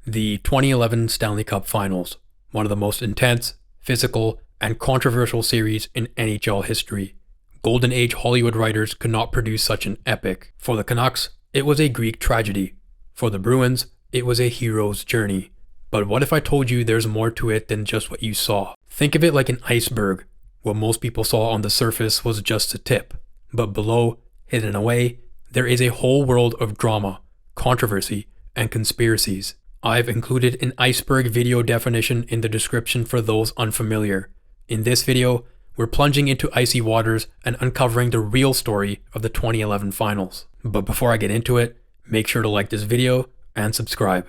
The 2011 Stanley Cup Finals, one of the most intense, physical, and controversial series in NHL history. Golden Age Hollywood writers could not produce such an epic. For the Canucks, it was a Greek tragedy. For the Bruins, it was a hero's journey. But what if I told you there's more to it than just what you saw? Think of it like an iceberg. What most people saw on the surface was just the tip. But below, hidden away, there is a whole world of drama, controversy, and conspiracies. I've included an iceberg video definition in the description for those unfamiliar. In this video, we're plunging into icy waters and uncovering the real story of the 2011 finals. But before I get into it, make sure to like this video and subscribe.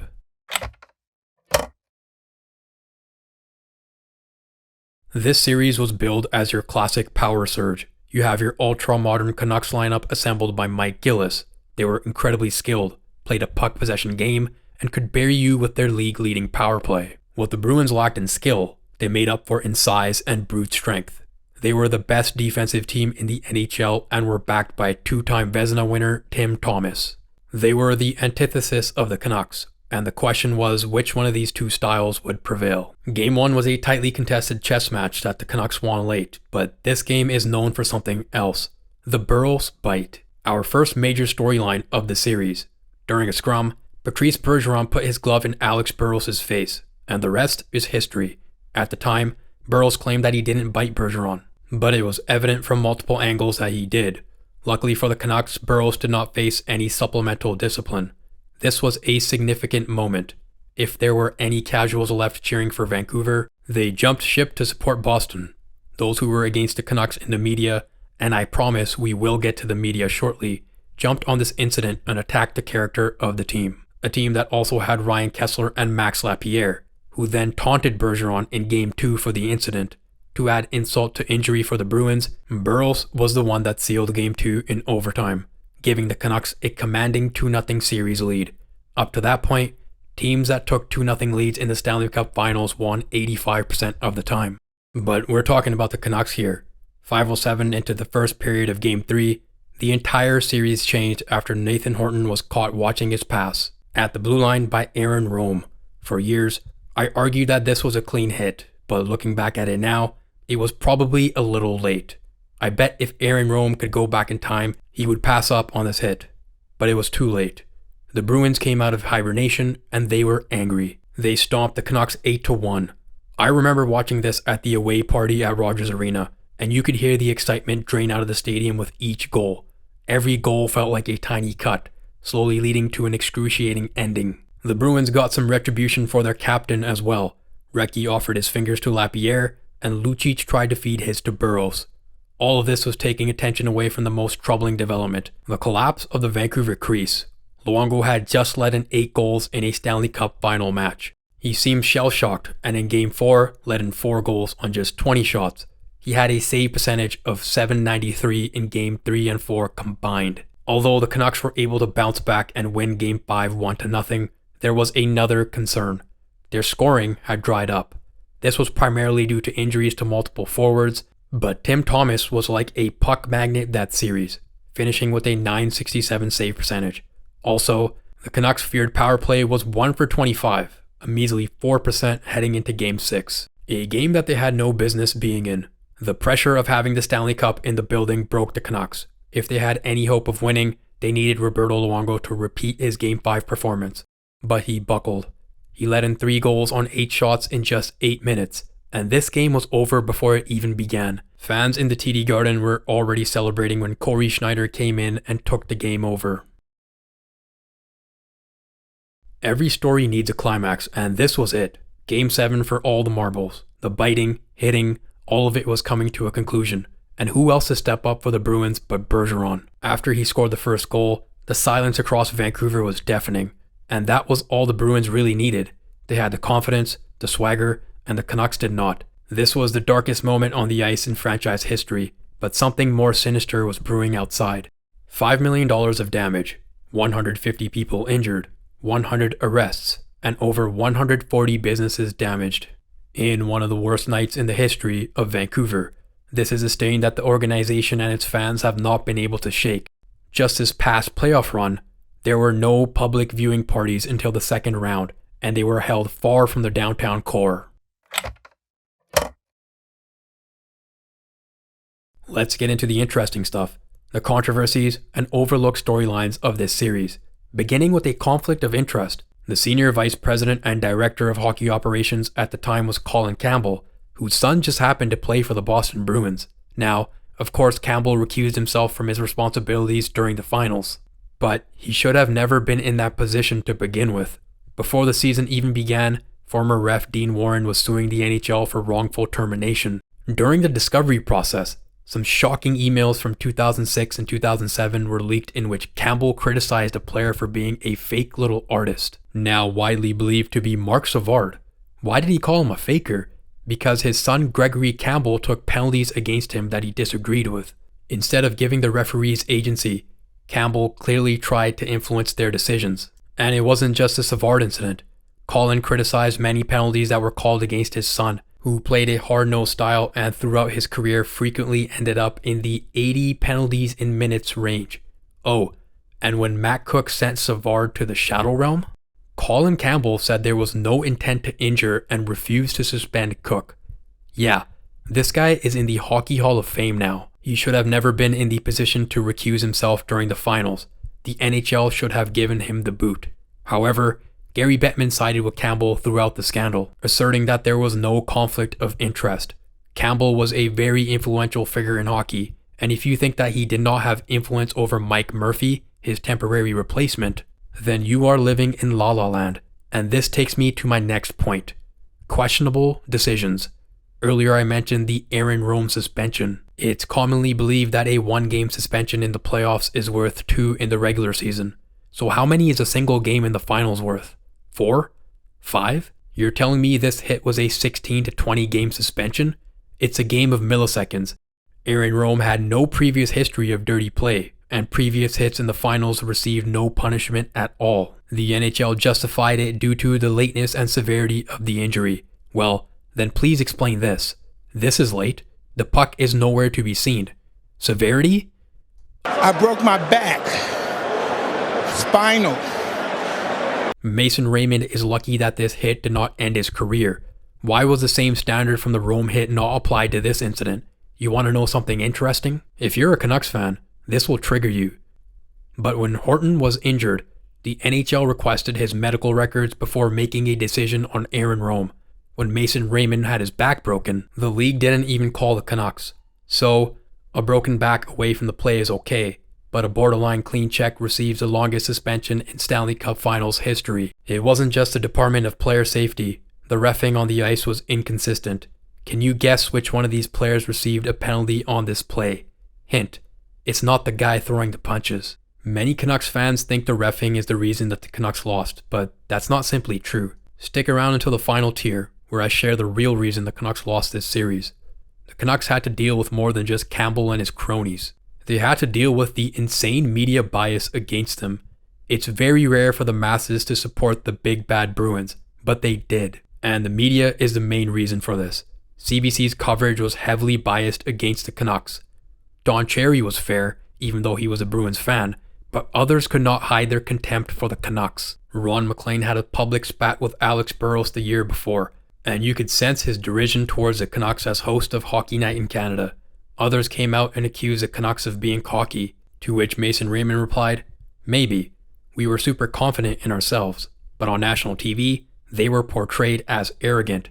This series was billed as your classic power surge. You have your ultra-modern Canucks lineup assembled by Mike Gillis. They were incredibly skilled, played a puck possession game, and could bury you with their league-leading power play. What the Bruins lacked in skill, they made up for in size and brute strength. They were the best defensive team in the NHL and were backed by two-time Vezina winner Tim Thomas. They were the antithesis of the Canucks, and the question was which one of these two styles would prevail. Game 1 was a tightly contested chess match that the Canucks won late, but this game is known for something else. The Burrows bite. Our first major storyline of the series. During a scrum, Patrice Bergeron put his glove in Alex Burrows' face, and the rest is history. At the time, Burrows claimed that he didn't bite Bergeron, but it was evident from multiple angles that he did. Luckily for the Canucks, Burrows did not face any supplemental discipline. This was a significant moment. If there were any casuals left cheering for Vancouver, they jumped ship to support Boston. Those who were against the Canucks in the media, and I promise we will get to the media shortly, jumped on this incident and attacked the character of the team. A team that also had Ryan Kesler and Max Lapierre, who then taunted Bergeron in Game 2 for the incident. To add insult to injury for the Bruins, Burrows was the one that sealed Game 2 in overtime, giving the Canucks a commanding 2-0 series lead. Up to that point, teams that took 2-0 leads in the Stanley Cup Finals won 85% of the time. But we're talking about the Canucks here. 5:07 into the first period of Game 3, the entire series changed after Nathan Horton was caught watching his pass at the blue line by Aaron Rome. For years, I argued that this was a clean hit, but looking back at it now, it was probably a little late. I bet if Aaron Rome could go back in time, he would pass up on this hit. But it was too late. The Bruins came out of hibernation and they were angry. They stomped the Canucks 8-1. I remember watching this at the away party at Rogers Arena, and you could hear the excitement drain out of the stadium with each goal. Every goal felt like a tiny cut, slowly leading to an excruciating ending. The Bruins got some retribution for their captain as well. Recchi offered his fingers to Lapierre, and Lucic tried to feed his to Burrows. All of this was taking attention away from the most troubling development, the collapse of the Vancouver crease. Luongo had just let in 8 goals in a Stanley Cup Final match. He seemed shell-shocked, and in Game 4, let in 4 goals on just 20 shots. He had a save percentage of .793 in Game 3 and 4 combined. Although the Canucks were able to bounce back and win Game 5 1-0, there was another concern. Their scoring had dried up. This was primarily due to injuries to multiple forwards, but Tim Thomas was like a puck magnet that series, finishing with a .967 save percentage. Also, the Canucks' feared power play was 1 for 25, a measly 4% heading into Game 6, a game that they had no business being in. The pressure of having the Stanley Cup in the building broke the Canucks. If they had any hope of winning, they needed Roberto Luongo to repeat his Game 5 performance. But he buckled. He let in 3 goals on 8 shots in just 8 minutes, and this game was over before it even began. Fans in the TD Garden were already celebrating when Corey Schneider came in and took the game over. Every story needs a climax, and this was it. Game 7 for all the marbles. The biting, hitting, all of it was coming to a conclusion. And who else to step up for the Bruins but Bergeron? After he scored the first goal, the silence across Vancouver was deafening. And that was all the Bruins really needed. They had the confidence, the swagger, and the Canucks did not. This was the darkest moment on the ice in franchise history, but something more sinister was brewing outside. $5 million of damage, 150 people injured, 100 arrests, and over 140 businesses damaged. In one of the worst nights in the history of Vancouver, this is a stain that the organization and its fans have not been able to shake. Just this past playoff run, there were no public viewing parties until the second round, and they were held far from the downtown core. Let's get into the interesting stuff, the controversies and overlooked storylines of this series, beginning with a conflict of interest. The senior vice president and director of hockey operations at the time was Colin Campbell, whose son just happened to play for the Boston Bruins. Now, of course, Campbell recused himself from his responsibilities during the finals, but he should have never been in that position to begin with. Before the season even began, former ref Dean Warren was suing the NHL for wrongful termination. During the discovery process, some shocking emails from 2006 and 2007 were leaked in which Campbell criticized a player for being a fake little artist, now widely believed to be Mark Savard. Why did he call him a faker? Because his son Gregory Campbell took penalties against him that he disagreed with. Instead of giving the referees agency, Campbell clearly tried to influence their decisions. And it wasn't just the Savard incident. Colin criticized many penalties that were called against his son, who played a hard-nosed style and throughout his career frequently ended up in the 80 penalties in minutes range. Oh, and when Matt Cook sent Savard to the Shadow Realm, Colin Campbell said there was no intent to injure and refused to suspend Cook. Yeah, this guy is in the Hockey Hall of Fame now. He should have never been in the position to recuse himself during the finals. The NHL should have given him the boot. However, Gary Bettman sided with Campbell throughout the scandal, asserting that there was no conflict of interest. Campbell was a very influential figure in hockey, and if you think that he did not have influence over Mike Murphy, his temporary replacement, then you are living in La La Land. And this takes me to my next point. Questionable decisions. Earlier I mentioned the Aaron Rome suspension. It's commonly believed that a 1-game suspension in the playoffs is worth 2 in the regular season. So how many is a single game in the finals worth? 4? 5? You're telling me this hit was a 16 to 20 game suspension? It's a game of milliseconds. Aaron Rome had no previous history of dirty play, and previous hits in the finals received no punishment at all. The NHL justified it due to the lateness and severity of the injury. Well, then please explain this. This is late. The puck is nowhere to be seen. Severity? I broke my back. Spinal. Mason Raymond is lucky that this hit did not end his career. Why was the same standard from the Rome hit not applied to this incident? You want to know something interesting? If you're a Canucks fan, this will trigger you. But when Horton was injured, the NHL requested his medical records before making a decision on Aaron Rome. When Mason Raymond had his back broken, the league didn't even call the Canucks. So, a broken back away from the play is okay, but a borderline clean check receives the longest suspension in Stanley Cup Finals history. It wasn't just the Department of Player Safety. The reffing on the ice was inconsistent. Can you guess which one of these players received a penalty on this play? Hint, it's not the guy throwing the punches. Many Canucks fans think the reffing is the reason that the Canucks lost, but that's not simply true. Stick around until the final tier, where I share the real reason the Canucks lost this series. The Canucks had to deal with more than just Campbell and his cronies. They had to deal with the insane media bias against them. It's very rare for the masses to support the big bad Bruins, but they did. And the media is the main reason for this. CBC's coverage was heavily biased against the Canucks. Don Cherry was fair, even though he was a Bruins fan, but others could not hide their contempt for the Canucks. Ron MacLean had a public spat with Alex Burrows the year before, and you could sense his derision towards the Canucks as host of Hockey Night in Canada. Others came out and accused the Canucks of being cocky, to which Mason Raymond replied, "Maybe. We were super confident in ourselves, but on national TV, they were portrayed as arrogant.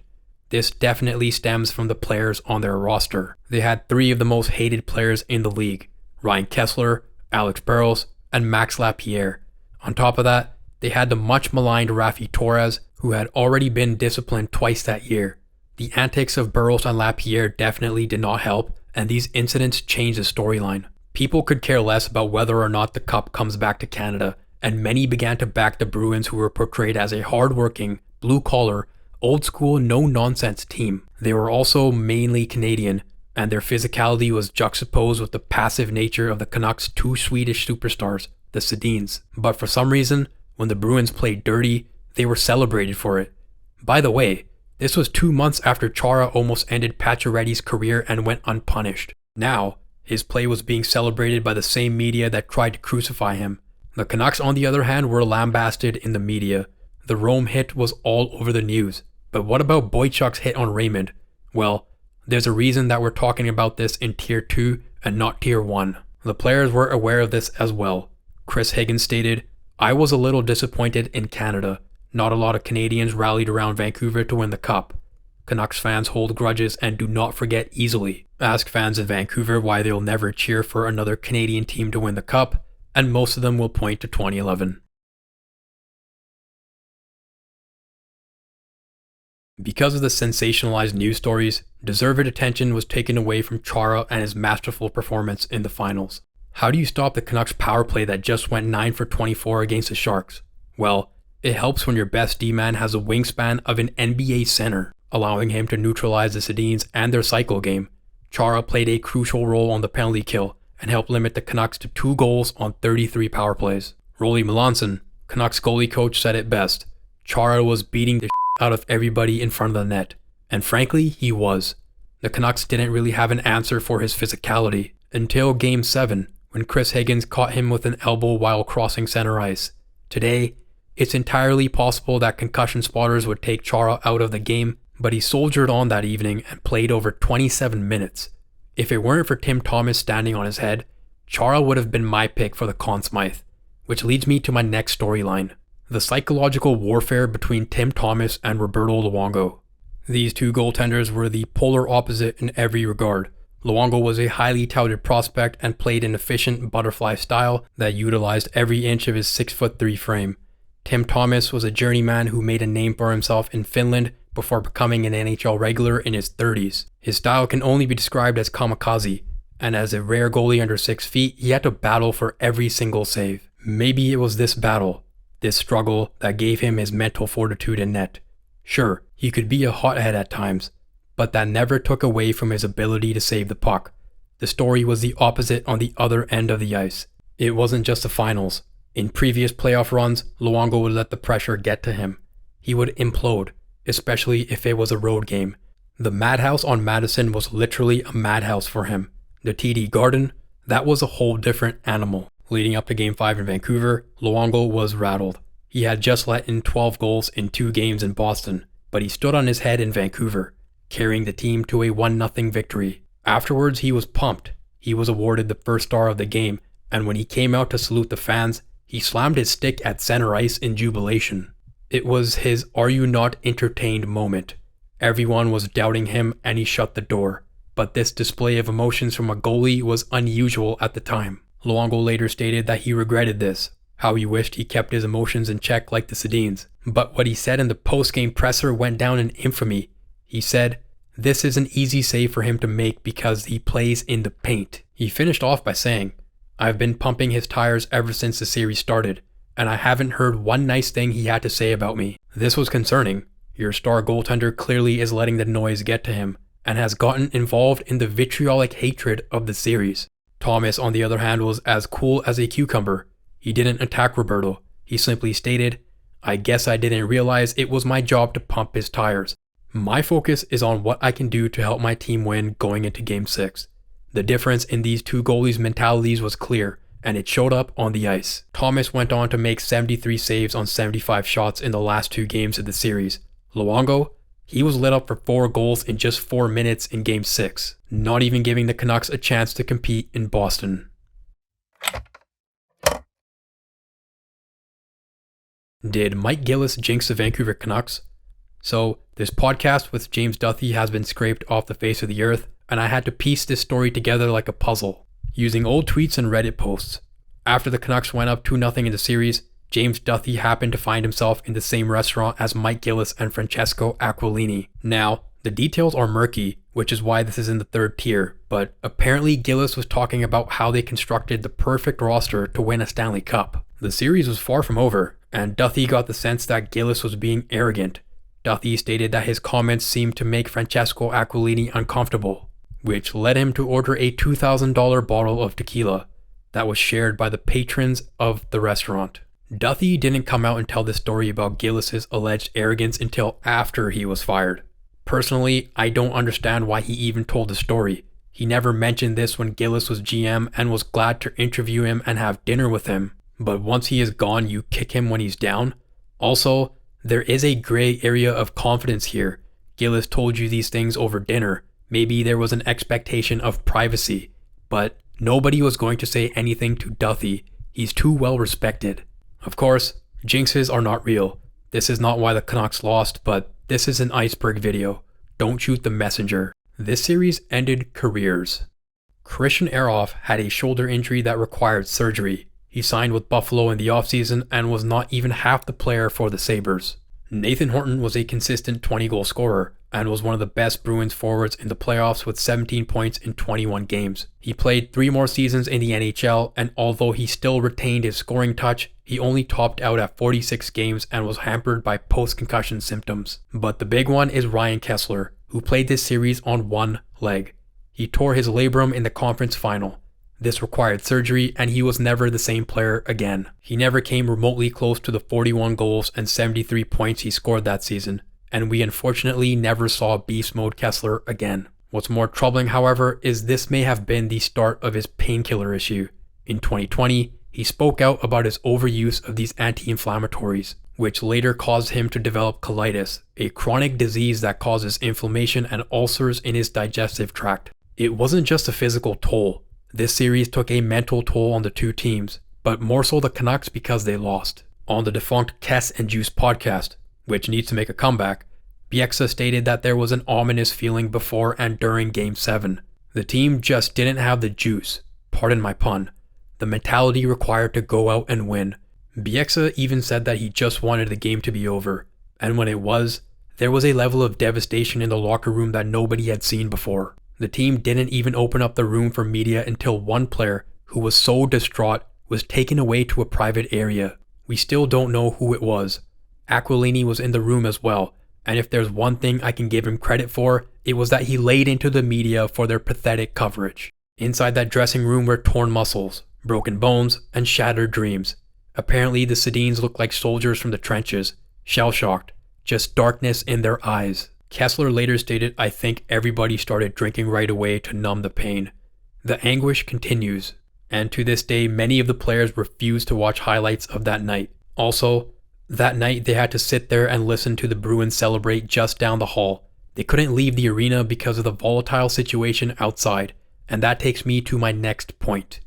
This definitely stems from the players on their roster. They had 3 of the most hated players in the league, Ryan Kessler, Alex Burrows, and Max Lapierre. On top of that, they had the much maligned Raffi Torres, who had already been disciplined twice that year. The antics of Burrows and Lapierre definitely did not help, and these incidents changed the storyline. People could care less about whether or not the cup comes back to Canada, and many began to back the Bruins, who were portrayed as a hard-working, blue-collar, old-school, no-nonsense team. They were also mainly Canadian, and their physicality was juxtaposed with the passive nature of the Canucks' 2 Swedish superstars, the Sedins. But for some reason, when the Bruins played dirty, they were celebrated for it. By the way, this was 2 months after Chara almost ended Pacioretty's career and went unpunished. Now, his play was being celebrated by the same media that tried to crucify him. The Canucks, on the other hand, were lambasted in the media. The Rome hit was all over the news, but what about Boychuk's hit on Raymond? Well, there's a reason that we're talking about this in Tier 2 and not Tier 1. The players were aware of this as well. Chris Higgins stated, "I was a little disappointed in Canada. Not a lot of Canadians rallied around Vancouver to win the cup. Canucks fans hold grudges and do not forget easily. Ask fans in Vancouver why they'll never cheer for another Canadian team to win the cup, and most of them will point to 2011. Because of the sensationalized news stories, deserved attention was taken away from Chara and his masterful performance in the finals. How do you stop the Canucks power play that just went 9 for 24 against the Sharks? Well, it helps when your best D-man has a wingspan of an NBA center, allowing him to neutralize the Sedins and their cycle game. Chara played a crucial role on the penalty kill and helped limit the Canucks to 2 goals on 33 power plays. Rolly Melanson, Canucks goalie coach, said it best. Chara was beating the out of everybody in front of the net. And frankly, he was. The Canucks didn't really have an answer for his physicality until Game 7, when Chris Higgins caught him with an elbow while crossing center ice. Today, it's entirely possible that concussion spotters would take Chara out of the game, but he soldiered on that evening and played over 27 minutes. If it weren't for Tim Thomas standing on his head, Chara would have been my pick for the Conn Smythe, which leads me to my next storyline. The psychological warfare between Tim Thomas and Roberto Luongo. These two goaltenders were the polar opposite in every regard. Luongo was a highly touted prospect and played an efficient butterfly style that utilized every inch of his 6'3" frame. Tim Thomas was a journeyman who made a name for himself in Finland before becoming an NHL regular in his 30s. His style can only be described as kamikaze, and as a rare goalie under 6 feet, he had to battle for every single save. Maybe it was this battle, this struggle, that gave him his mental fortitude in net. Sure, he could be a hothead at times, but that never took away from his ability to save the puck. The story was the opposite on the other end of the ice. It wasn't just the finals. In previous playoff runs, Luongo would let the pressure get to him. He would implode, especially if it was a road game. The madhouse on Madison was literally a madhouse for him. The TD Garden, that was a whole different animal. Leading up to Game 5 in Vancouver, Luongo was rattled. He had just let in 12 goals in 2 games in Boston, but he stood on his head in Vancouver, carrying the team to a 1-0 victory. Afterwards, he was pumped. He was awarded the first star of the game, and when he came out to salute the fans, he slammed his stick at center ice in jubilation. It was his "Are you not entertained" moment. Everyone was doubting him and he shut the door, but this display of emotions from a goalie was unusual at the time. Luongo later stated that he regretted this, how he wished he kept his emotions in check like the Sedins. But what he said in the post-game presser went down in infamy. He said, "This is an easy save for him to make because he plays in the paint." He finished off by saying, "I've been pumping his tires ever since the series started, and I haven't heard one nice thing he had to say about me." This was concerning. Your star goaltender clearly is letting the noise get to him, and has gotten involved in the vitriolic hatred of the series. Thomas, on the other hand, was as cool as a cucumber. He didn't attack Roberto. He simply stated, "I guess I didn't realize it was my job to pump his tires. My focus is on what I can do to help my team win going into Game 6. The difference in these two goalies' mentalities was clear, and it showed up on the ice." Thomas went on to make 73 saves on 75 shots in the last 2 games of the series. Luongo, he was lit up for 4 goals in just 4 minutes in Game 6, not even giving the Canucks a chance to compete in Boston. Did Mike Gillis jinx the Vancouver Canucks? So, this podcast with James Duthie has been scraped off the face of the earth, and I had to piece this story together like a puzzle, using old tweets and Reddit posts. After the Canucks went up 2-0 in the series, James Duthie happened to find himself in the same restaurant as Mike Gillis and Francesco Aquilini. Now, the details are murky, which is why this is in the 3rd tier, but apparently Gillis was talking about how they constructed the perfect roster to win a Stanley Cup. The series was far from over, and Duthie got the sense that Gillis was being arrogant. Duthie stated that his comments seemed to make Francesco Aquilini uncomfortable, which led him to order a $2,000 bottle of tequila that was shared by the patrons of the restaurant. Duthie didn't come out and tell this story about Gillis's alleged arrogance until after he was fired. Personally, I don't understand why he even told the story. He never mentioned this when Gillis was GM and was glad to interview him and have dinner with him. But once he is gone, you kick him when he's down? Also, There is a gray area of confidence here. Gillis told you these things over dinner. Maybe there was an expectation of privacy, but nobody was going to say anything to Duthie. He's too well respected. Of course, jinxes are not real. This is not why the Canucks lost, but this is an iceberg video. Don't shoot the messenger. This series ended careers. Christian Ehrhoff had a shoulder injury that required surgery. He signed with Buffalo in the offseason and was not even half the player for the Sabres. Nathan Horton was a consistent 20-goal scorer and was one of the best Bruins forwards in the playoffs with 17 points in 21 games. He played 3 more seasons in the NHL, and although he still retained his scoring touch, he only topped out at 46 games and was hampered by post-concussion symptoms. But the big one is Ryan Kesler, who played this series on one leg. He tore his labrum in the conference final. This required surgery, and he was never the same player again. He never came remotely close to the 41 goals and 73 points he scored that season, and we unfortunately never saw beast mode Kesler again. What's more troubling, however, is this may have been the start of his painkiller issue. In 2020, he spoke out about his overuse of these anti-inflammatories, which later caused him to develop colitis, a chronic disease that causes inflammation and ulcers in his digestive tract. It wasn't just a physical toll. This series took a mental toll on the two teams, but more so the Canucks because they lost. On the defunct Kes and Juice podcast, which needs to make a comeback, Bieksa stated that there was an ominous feeling before and during Game 7. The team just didn't have the juice, pardon my pun, the mentality required to go out and win. Bieksa even said that he just wanted the game to be over, and when it was, there was a level of devastation in the locker room that nobody had seen before. The team didn't even open up the room for media until one player, who was so distraught, was taken away to a private area. We still don't know who it was. Aquilini was in the room as well, and if there's one thing I can give him credit for, it was that he laid into the media for their pathetic coverage. Inside that dressing room were torn muscles, broken bones, and shattered dreams. Apparently the Sedins looked like soldiers from the trenches, shell-shocked, just darkness in their eyes. Kesler later stated, "I think everybody started drinking right away to numb the pain." The anguish continues, and to this day many of the players refuse to watch highlights of that night. Also, that night they had to sit there and listen to the Bruins celebrate just down the hall. They couldn't leave the arena because of the volatile situation outside, and that takes me to my next point.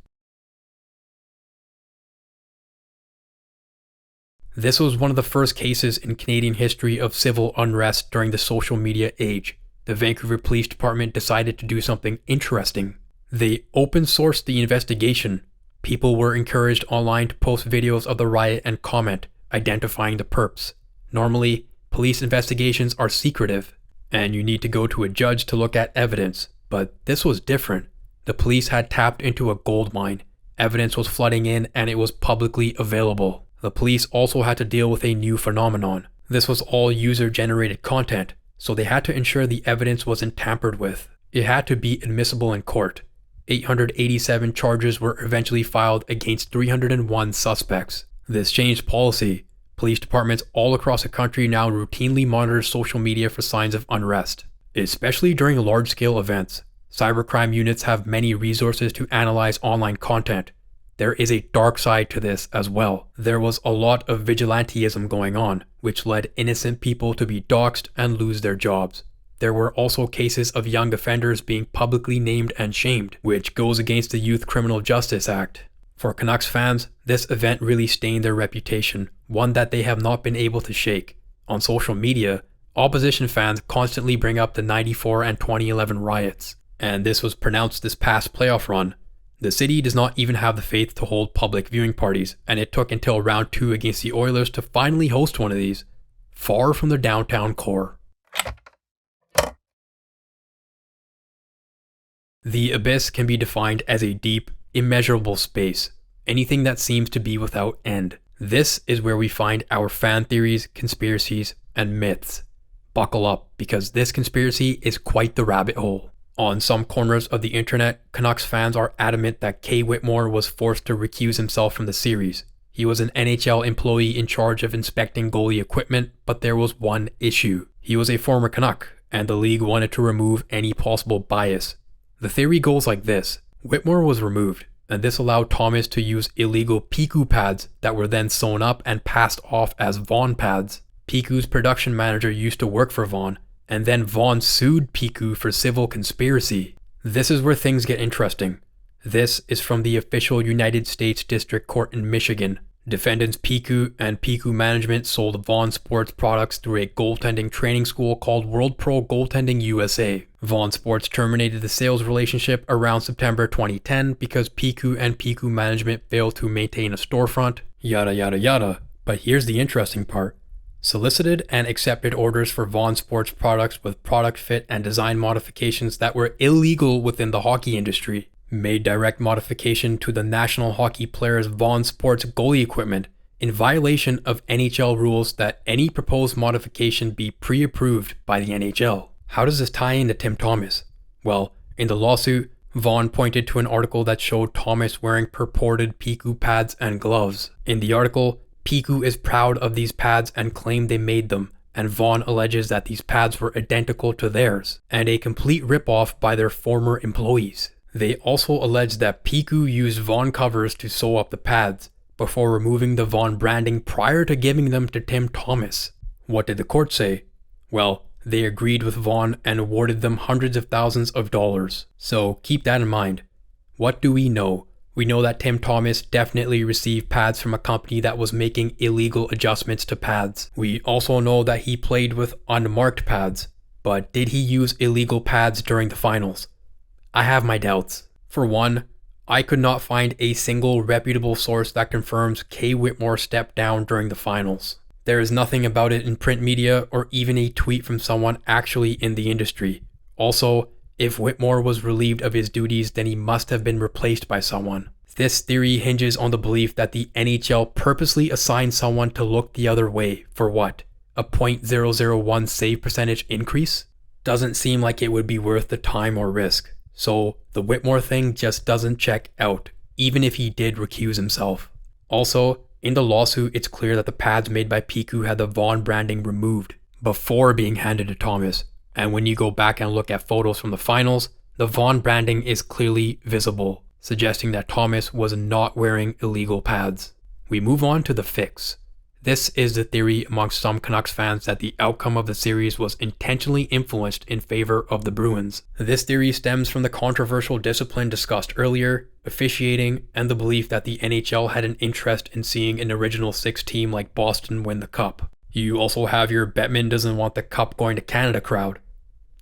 This was one of the first cases in Canadian history of civil unrest during the social media age. The Vancouver Police Department decided to do something interesting. They open sourced the investigation. People were encouraged online to post videos of the riot and comment, identifying the perps. Normally, police investigations are secretive, and you need to go to a judge to look at evidence, but this was different. The police had tapped into a gold mine. Evidence was flooding in and it was publicly available. The police also had to deal with a new phenomenon. This was all user-generated content, so they had to ensure the evidence wasn't tampered with. It had to be admissible in court. 887 charges were eventually filed against 301 suspects. This changed policy. Police departments all across the country now routinely monitor social media for signs of unrest, especially during large-scale events. Cybercrime units have many resources to analyze online content. There is a dark side to this as well. There was a lot of vigilantism going on, which led innocent people to be doxxed and lose their jobs. There were also cases of young offenders being publicly named and shamed, which goes against the Youth Criminal Justice Act. For Canucks fans, this event really stained their reputation, one that they have not been able to shake. On social media, opposition fans constantly bring up the 94 and 2011 riots, and this was pronounced this past playoff run. The city does not even have the faith to hold public viewing parties, and it took until round 2 against the Oilers to finally host one of these, far from their downtown core. The abyss can be defined as a deep, immeasurable space, anything that seems to be without end. This is where we find our fan theories, conspiracies, and myths. Buckle up, because this conspiracy is quite the rabbit hole. On some corners of the internet, Canucks fans are adamant that Kay Whitmore was forced to recuse himself from the series. He was an NHL employee in charge of inspecting goalie equipment, but there was one issue. He was a former Canuck, and the league wanted to remove any possible bias. The theory goes like this. Whitmore was removed, and this allowed Thomas to use illegal PICU pads that were then sewn up and passed off as Vaughn pads. Piku's production manager used to work for Vaughn, and then Vaughn sued Piku for civil conspiracy. This is where things get interesting. This is from the official United States District Court in Michigan. Defendants Piku and Piku Management sold Vaughn Sports products through a goaltending training school called World Pro Goaltending USA. Vaughn Sports terminated the sales relationship around September 2010 because Piku and Piku Management failed to maintain a storefront, yada yada yada. But here's the interesting part. Solicited and accepted orders for Vaughn Sports products with product fit and design modifications that were illegal within the hockey industry. Made direct modification to the National Hockey Players Vaughn Sports goalie equipment in violation of NHL rules that any proposed modification be pre-approved by the NHL. How does this tie into Tim Thomas? Well, in the lawsuit, Vaughn pointed to an article that showed Thomas wearing purported Piku pads and gloves. In the article, Piku is proud of these pads and claimed they made them, and Vaughn alleges that these pads were identical to theirs, and a complete ripoff by their former employees. They also allege that Piku used Vaughn covers to sew up the pads, before removing the Vaughn branding prior to giving them to Tim Thomas. What did the court say? Well, they agreed with Vaughn and awarded them hundreds of thousands of dollars. So keep that in mind. What do we know? We know that Tim Thomas definitely received pads from a company that was making illegal adjustments to pads. We also know that he played with unmarked pads, but did he use illegal pads during the finals? I have my doubts. For one, I could not find a single reputable source that confirms Kay Whitmore stepped down during the finals. There is nothing about it in print media or even a tweet from someone actually in the industry. Also, if Whitmore was relieved of his duties, then he must have been replaced by someone. This theory hinges on the belief that the NHL purposely assigned someone to look the other way for what? A .001 save percentage increase? Doesn't seem like it would be worth the time or risk. So the Whitmore thing just doesn't check out, even if he did recuse himself. Also, in the lawsuit, it's clear that the pads made by Piku had the Vaughn branding removed before being handed to Thomas. And when you go back and look at photos from the finals, the Vaughn branding is clearly visible, suggesting that Thomas was not wearing illegal pads. We move on to the fix. This is the theory amongst some Canucks fans that the outcome of the series was intentionally influenced in favor of the Bruins. This theory stems from the controversial discipline discussed earlier, officiating, and the belief that the NHL had an interest in seeing an original six team like Boston win the cup. You also have your Bettman doesn't want the cup going to Canada crowd.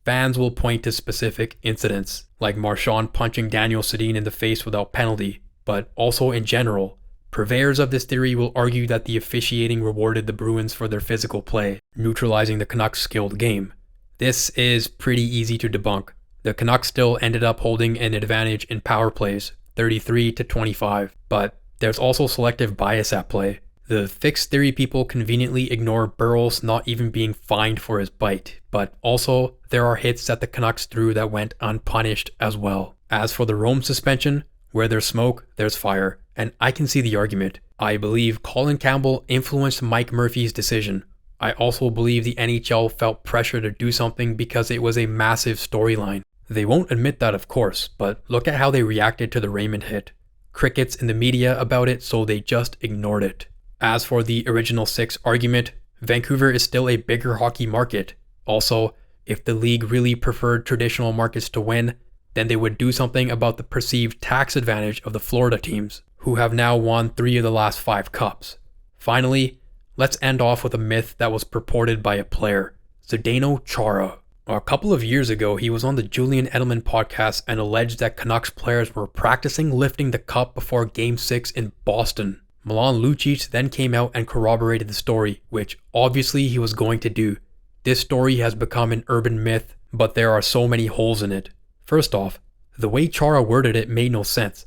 Fans will point to specific incidents, like Marchand punching Daniel Sedin in the face without penalty, but also in general. Purveyors of this theory will argue that the officiating rewarded the Bruins for their physical play, neutralizing the Canucks' skilled game. This is pretty easy to debunk. The Canucks still ended up holding an advantage in power plays, 33-25, but there's also selective bias at play. The fixed theory people conveniently ignore Burrows not even being fined for his bite, but also there are hits that the Canucks threw that went unpunished as well. As for the Rome suspension, where there's smoke, there's fire. And I can see the argument. I believe Colin Campbell influenced Mike Murphy's decision. I also believe the NHL felt pressure to do something because it was a massive storyline. They won't admit that, of course, but look at how they reacted to the Raymond hit. Crickets in the media about it, so they just ignored it. As for the original six argument, Vancouver is still a bigger hockey market. Also, if the league really preferred traditional markets to win, then they would do something about the perceived tax advantage of the Florida teams, who have now won 3 of the last 5 cups. Finally, let's end off with a myth that was purported by a player, Zdeno Chara. A couple of years ago, he was on the Julian Edelman podcast and alleged that Canucks players were practicing lifting the cup before Game 6 in Boston. Milan Lucic then came out and corroborated the story, which obviously he was going to do. This story has become an urban myth, but there are so many holes in it. First off, the way Chara worded it made no sense.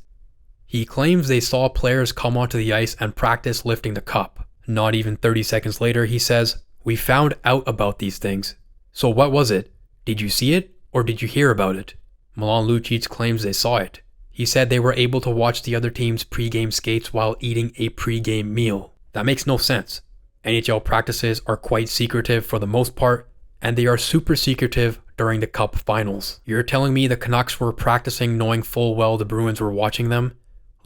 He claims they saw players come onto the ice and practice lifting the cup. Not even 30 seconds later, he says, "We found out about these things." So what was it? Did you see it or did you hear about it? Milan Lucic claims they saw it. He said they were able to watch the other team's pre-game skates while eating a pre-game meal. That makes no sense. NHL practices are quite secretive for the most part, and they are super secretive during the Cup Finals. You're telling me the Canucks were practicing knowing full well the Bruins were watching them?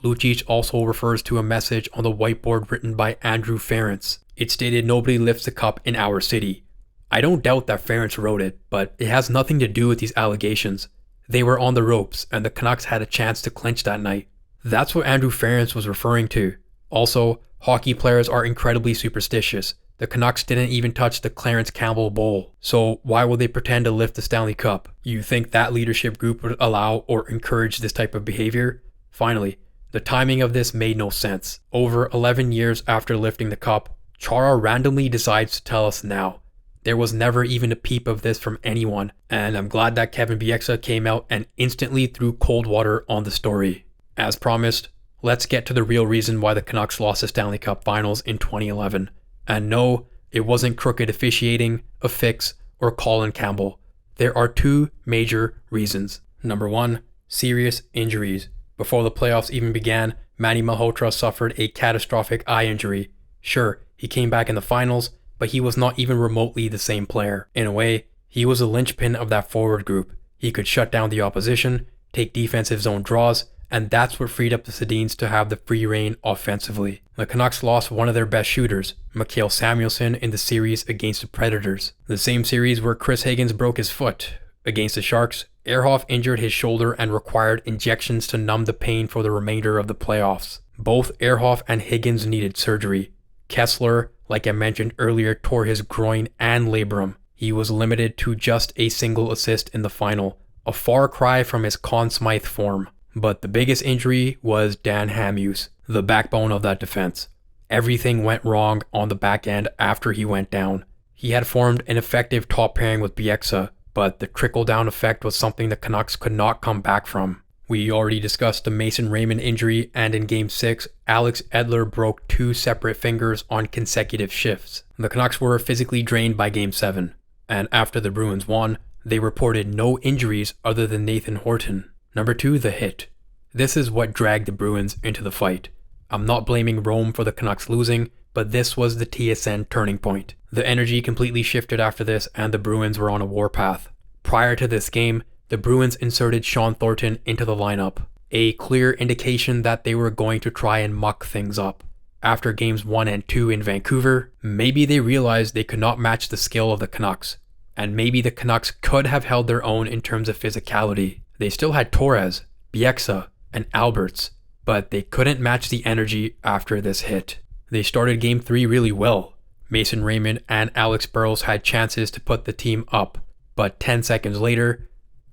Lucic also refers to a message on the whiteboard written by Andrew Ference. It stated nobody lifts the cup in our city. I don't doubt that Ferentz wrote it, but it has nothing to do with these allegations. They were on the ropes, and the Canucks had a chance to clinch that night. That's what Andrew Ferentz was referring to. Also, hockey players are incredibly superstitious. The Canucks didn't even touch the Clarence Campbell Bowl, so why would they pretend to lift the Stanley Cup? You think that leadership group would allow or encourage this type of behavior? Finally, the timing of this made no sense. Over 11 years after lifting the cup, Chara randomly decides to tell us now. There was never even a peep of this from anyone, and I'm glad that Kevin Bieksa came out and instantly threw cold water on the story. As promised, let's get to the real reason why the Canucks lost the Stanley Cup Finals in 2011. And no, it wasn't crooked officiating, a fix, or Colin Campbell. There are two major reasons. Number one, serious injuries. Before the playoffs even began, Manny Malhotra suffered a catastrophic eye injury. Sure, he came back in the finals, but he was not even remotely the same player. In a way, he was a linchpin of that forward group. He could shut down the opposition, take defensive zone draws, and that's what freed up the Sedins to have the free reign offensively. The Canucks lost one of their best shooters, Mikael Samuelsson, in the series against the Predators. The same series where Chris Higgins broke his foot. Against the Sharks, Ehrhoff injured his shoulder and required injections to numb the pain for the remainder of the playoffs. Both Ehrhoff and Higgins needed surgery. Kessler, like I mentioned earlier, tore his groin and labrum. He was limited to just a single assist in the final, a far cry from his Conn Smythe form. But the biggest injury was Dan Hamhuis, the backbone of that defense. Everything went wrong on the back end after he went down. He had formed an effective top pairing with Bieksa, but the trickle-down effect was something the Canucks could not come back from. We already discussed the Mason Raymond injury, and in Game 6, Alex Edler broke 2 separate fingers on consecutive shifts. The Canucks were physically drained by Game 7, and after the Bruins won, they reported no injuries other than Nathan Horton. Number 2, the hit. This is what dragged the Bruins into the fight. I'm not blaming Rome for the Canucks losing, but this was the TSN turning point. The energy completely shifted after this, and the Bruins were on a warpath. Prior to this game, the Bruins inserted Sean Thornton into the lineup, a clear indication that they were going to try and muck things up. After games 1 and 2 in Vancouver, maybe they realized they could not match the skill of the Canucks, and maybe the Canucks could have held their own in terms of physicality. They still had Torres, Bieksa, and Alberts, but they couldn't match the energy after this hit. They started Game 3 really well. Mason Raymond and Alex Burrows had chances to put the team up, but 10 seconds later,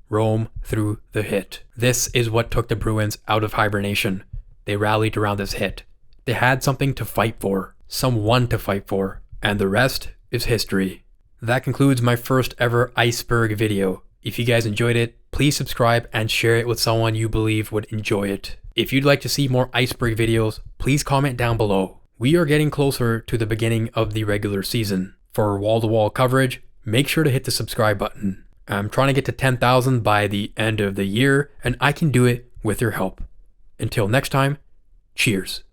Rome threw the hit. This is what took the Bruins out of hibernation. They rallied around this hit. They had something to fight for, someone to fight for, and the rest is history. That concludes my first ever iceberg video. If you guys enjoyed it, please subscribe and share it with someone you believe would enjoy it. If you'd like to see more iceberg videos, please comment down below. We are getting closer to the beginning of the regular season. For wall-to-wall coverage, make sure to hit the subscribe button. I'm trying to get to 10,000 by the end of the year, and I can do it with your help. Until next time, cheers.